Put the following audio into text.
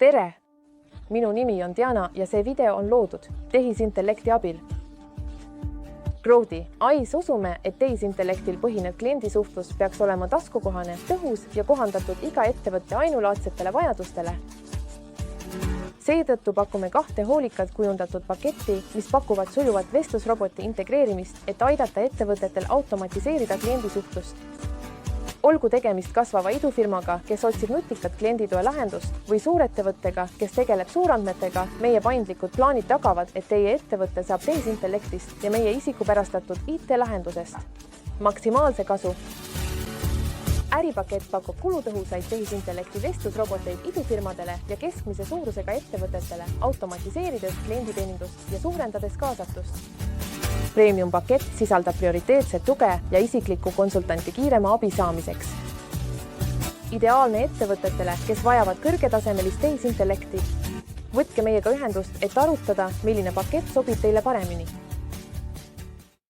tere! Minu nimi on Diana ja see video on loodud tehisintellekti abil. Growdi AIs usume, et tehisintellektil põhinev kliendisuhtlus peaks olema taskukohane, tõhus ja kohandatud iga ettevõtte ainulaadsetele vajadustele. Seetõttu pakume 2 hoolikalt kujundatud paketti, mis pakuvad sujuvat vestlusroboti integreerimist, et aidata ettevõtetel automatiseerida kliendisuhtlust. Olgu tegemist kasvava idufirmaga, kes otsib nutikat klienditoe lahendust või suurettevõttega, kes tegeleb suurandmetega, meie paindlikud plaanid tagavad, et teie ettevõte saab tehisintellektist ja meie isikupärastatud IT-lahendusest maksimaalse kasu. Äripakett pakub kulutõhusaid tehisintellekti vestlusroboteid idufirmadele ja keskmise suurusega ettevõtetele, automatiseerides klienditeenindust ja suurendades kaasatust. Premium pakett sisaldab prioriteetset tuge ja isikliku konsultanti kiirema abi saamiseks. Ideaalne ettevõtetele, kes vajavad kõrgetasemelist tehisintellekti. Võtke meiega ühendust, et arutada, milline pakett sobib teile paremini.